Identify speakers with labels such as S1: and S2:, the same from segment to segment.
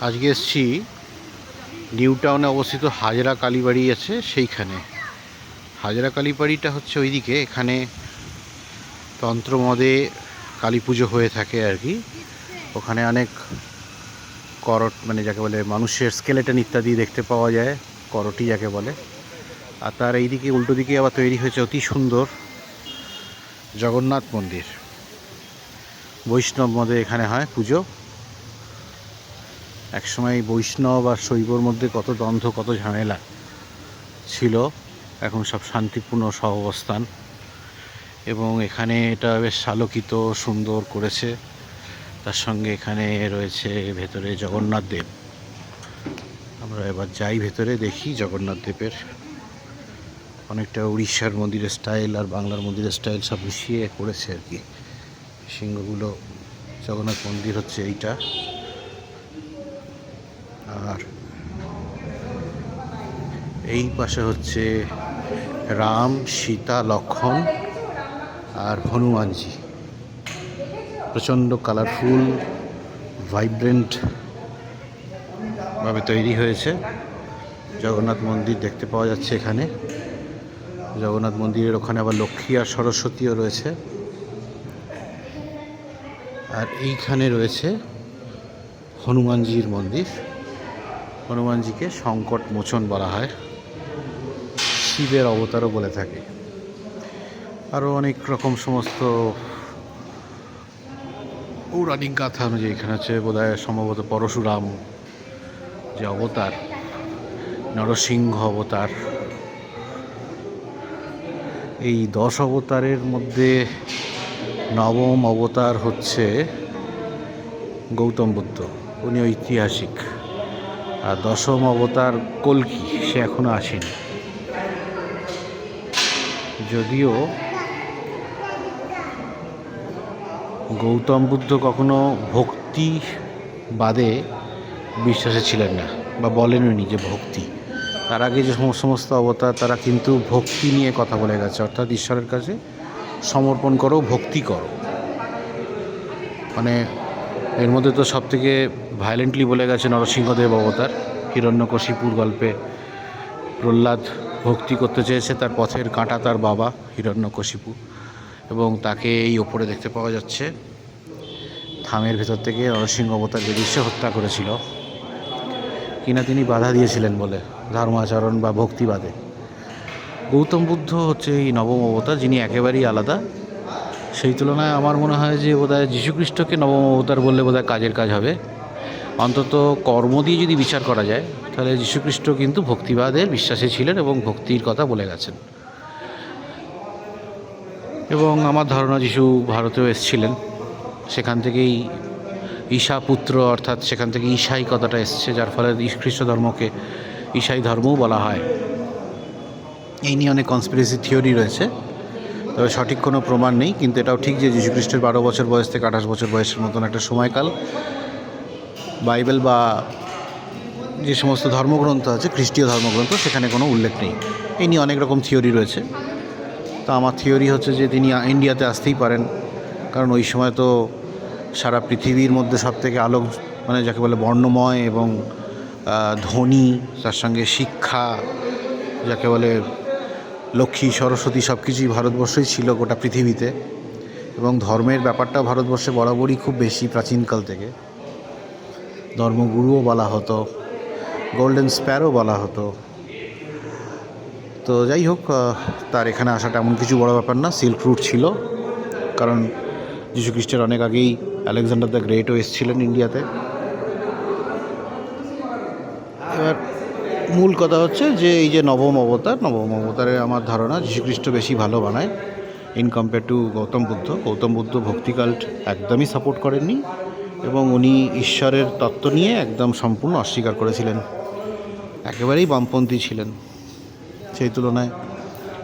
S1: আজকে এসছি নিউ টাউনে অবস্থিত হাজরা কালীবাড়ি আছে সেইখানে। হাজরা কালীবাড়িটা হচ্ছে ওইদিকে, এখানে তন্ত্রমদে কালী পুজো হয়ে থাকে আর কি। ওখানে অনেক করট মানে যাকে বলে মানুষের স্কেলেটন ইত্যাদি দেখতে পাওয়া যায়, করটি যাকে বলে। আর তার এইদিকে উল্টো দিকে আবার তৈরি হয়েছে অতি সুন্দর জগন্নাথ মন্দির। বৈষ্ণব মদে এখানে হয় পুজো। একসময় বৈষ্ণব আর শৈবর মধ্যে কত দ্বন্দ্ব, কত ঝামেলা ছিল, এখন সব শান্তিপূর্ণ সহাবস্থান। এবং এখানে এটা বেশ আলোকিত সুন্দর করেছে। তার সঙ্গে এখানে রয়েছে ভেতরে জগন্নাথ দেব। আমরা এবার যাই ভেতরে, দেখি জগন্নাথ দেবের। অনেকটা উড়িষ্যার মন্দিরের স্টাইল আর বাংলার মন্দিরের স্টাইল সব মিশিয়ে করেছে আর কি। সিংহগুলো জগন্নাথ মন্দির হচ্ছে এইটা। আর এই পাশে হচ্ছে রাম, সীতা, লক্ষ্মণ আর হনুমানজি। প্রচণ্ড কালারফুল ভাইব্রেন্ট ভাবে তৈরি হয়েছে। জগন্নাথ মন্দির দেখতে পাওয়া যাচ্ছে এখানে। জগন্নাথ মন্দিরের ওখানে আবার লক্ষ্মী আর সরস্বতীও রয়েছে। আর এইখানে রয়েছে হনুমানজির মন্দির। হনুমানজিকে সংকট মোচন বলা হয়, শিবের অবতারও বলে থাকে। আরও অনেক রকম সমস্ত পৌরাণিক গাথা অনুযায়ী এখানে হচ্ছে বোধহয় সম্ভবত পরশুরাম যে অবতার, নরসিংহ অবতার। এই 10 অবতারের মধ্যে নবম অবতার হচ্ছে গৌতম বুদ্ধ, উনি ঐতিহাসিক। আর 10ম অবতার কল্কি, সে এখনো আসেনি। যদিও গৌতম বুদ্ধ কখনো ভক্তি বাদে বিশ্বাসে ছিলেন না, বা বলেননি যে ভক্তি। তার আগে যে সমস্ত অবতার তারা কিন্তু ভক্তি নিয়ে কথা বলে গেছে, অর্থাৎ ঈশ্বরের কাছে সমর্পণ করো, ভক্তি করো। মানে এর মধ্যে তো সব থেকে ভায়োলেন্টলি বলে গেছে নরসিংহদেব অবতার। হিরণ্যকশিপুর গল্পে প্রহ্লাদ ভক্তি করতে চেয়েছে, তার পথের কাঁটা তার বাবা হিরণ্যকশিপু, এবং তাকে এই ওপরে দেখতে পাওয়া যাচ্ছে থামের ভেতর থেকে নরসিংহ অবতার বেরিয়ে হত্যা করেছিল কিনা তিনি বাধা দিয়েছিলেন বলে, ধর্মাচরণ বা ভক্তিবাদে। গৌতম বুদ্ধ হচ্ছে এই নবম অবতার, যিনি একেবারেই আলাদা। সেই তুলনায় আমার মনে হয় যে বোধহয় যীশুখ্রিস্টকে নবম অবতার বললে বোধহয় কাজের কাজ হবে। অন্তত কর্ম দিয়ে যদি বিচার করা যায় তাহলে যীশুখ্রিস্ট কিন্তু ভক্তিবাদের বিশ্বাসী ছিলেন এবং ভক্তির কথা বলে গেছেন। এবং আমার ধারণা যিশু ভারতেও এসেছিলেন, সেখান থেকেই ঈশা পুত্র, অর্থাৎ সেখান থেকে ঈশাই কথাটা এসছে, যার ফলে খ্রিস্ট ধর্মকে ঈশাই ধর্মও বলা হয়। এই নিয়ে অনেক কনস্পিরেসি থিওরি রয়েছে, তবে সঠিক কোনো প্রমাণ নেই। কিন্তু এটাও ঠিক যে যীশুখ্রিস্টের 12 বছর বয়স থেকে 28 বছর বয়সের মতন একটা সময়কাল বাইবেল বা যে সমস্ত ধর্মগ্রন্থ আছে, খ্রিস্টীয় ধর্মগ্রন্থ, সেখানে কোনো উল্লেখ নেই। এই নিয়ে অনেক রকম থিওরি রয়েছে। তো আমার থিওরি হচ্ছে যে তিনি ইন্ডিয়াতে আসতেই পারেন, কারণ ওই সময় তো সারা পৃথিবীর মধ্যে সবথেকে আলোক মানে যাকে বলে বর্ণময় এবং ধনী, তার সঙ্গে শিক্ষা, যাকে বলে লক্ষ্মী সরস্বতী, সব কিছুই ভারতবর্ষই ছিল গোটা পৃথিবীতে। এবং ধর্মের ব্যাপারটা ভারতবর্ষে বরাবরই খুব বেশি, প্রাচীনকাল থেকে। ধর্মগুরুও বলা হতো, গোল্ডেন স্প্যারো বলা হতো। তো যাই হোক, তার এখানে আসাটা এমন কিছু বড় ব্যাপার না। সিল্ক রুট ছিল, কারণ যীশুখ্রিস্টের অনেক আগেই আলেকজান্ডার দ্য গ্রেটও এসেছিলেন ইন্ডিয়াতে। এবার মূল কথা হচ্ছে যে এই যে নবম অবতারে আমার ধারণা যীশুখ্রিস্ট বেশি ভালো বানায় in compare to Gautam Buddha. Gautam Buddha ভক্তিকাল্ট একদমই সাপোর্ট করেননি, এবং উনি ঈশ্বরের তত্ত্ব নিয়ে একদম সম্পূর্ণ অস্বীকার করেছিলেন, একেবারেই বামপন্থী ছিলেন। সেই তুলনায়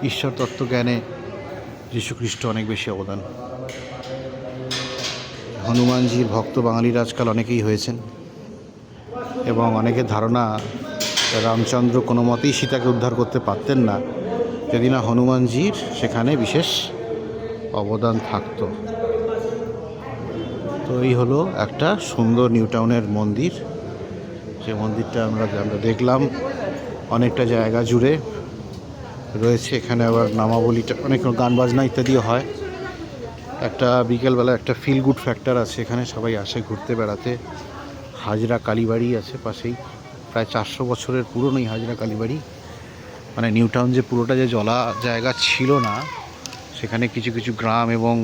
S1: ঈশ্বর তত্ত্ব জ্ঞানে যীশুখ্রিস্ট অনেক বেশি অবদান। হনুমানজির ভক্ত বাঙালির আজকাল অনেকেই হয়েছেন, এবং অনেকের ধারণা রামচন্দ্র কোনো মতেই সীতাকে উদ্ধার করতে পারতেন না যদি না হনুমানজির সেখানে বিশেষ অবদান থাকতো। তো এই হলো একটা সুন্দর নিউ টাউনের মন্দির। যে মন্দিরটা আমরা দেখলাম অনেকটা জায়গা জুড়ে রয়েছে। এখানে আবার নামাবলিটা অনেক গান বাজনা ইত্যাদিও হয়। একটা বিকেলবেলা একটা ফিল গুড ফ্যাক্টর আছে, এখানে সবাই আসে ঘুরতে বেড়াতে। হাজরা কালীবাড়ি আছে পাশেই, প্রায় 400 বছরের পুরনো এই হাজরা কালীবাড়ি। মানে নিউ টাউন যে পুরোটা যে জলা জায়গা ছিল না, সেখানে কিছু কিছু গ্রাম এবং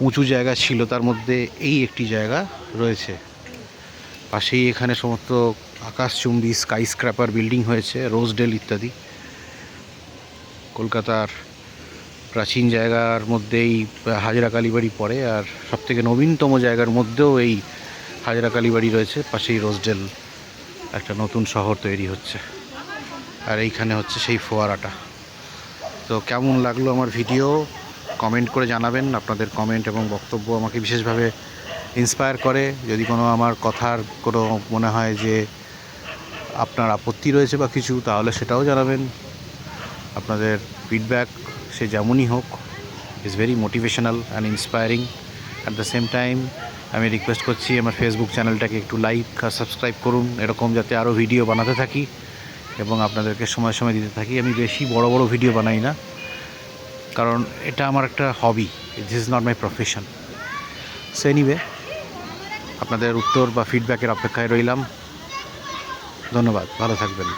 S1: উঁচু জায়গা ছিল, তার মধ্যে এই একটি জায়গা রয়েছে। পাশেই এখানে সমস্ত আকাশচুম্বী স্কাই স্ক্র্যাপার বিল্ডিং হয়েছে, রোজডেল ইত্যাদি। কলকাতার প্রাচীন জায়গার মধ্যেই হাজরা কালীবাড়ি পড়ে, আর সবথেকে নবীনতম জায়গার মধ্যেও এই হাজরা কালীবাড়ি রয়েছে। পাশেই রোজডেল, একটা নতুন শহর তৈরি হচ্ছে। আর এইখানে হচ্ছে সেই ফোয়ারাটা। তো কেমন লাগলো আমার ভিডিও কমেন্ট করে জানাবেন। আপনাদের কমেন্ট এবং বক্তব্য আমাকে বিশেষভাবে ইন্সপায়ার করে। যদি কোনো আমার কথার কোনো মনে হয় যে আপনার আপত্তি রয়েছে বা কিছু, তাহলে সেটাও জানাবেন। আপনাদের ফিডব্যাক সে যেমনই হোক is very motivational and inspiring. At the same time আমি রিকোয়েস্ট করছি আমার ফেসবুক চ্যানেলটাকে একটু লাইক আর সাবস্ক্রাইব করুন, এরকম যাতে আরও ভিডিও বানাতে থাকি এবং আপনাদেরকে সময় সময় দিতে থাকি। আমি বেশি বড় বড় ভিডিও বানাই না, কারণ এটা আমার একটা hobby, this is not my profession. So anyway, আপনাদের উত্তর বা ফিডব্যাকের অপেক্ষায় রইলাম। ধন্যবাদ, ভালো থাকবেন।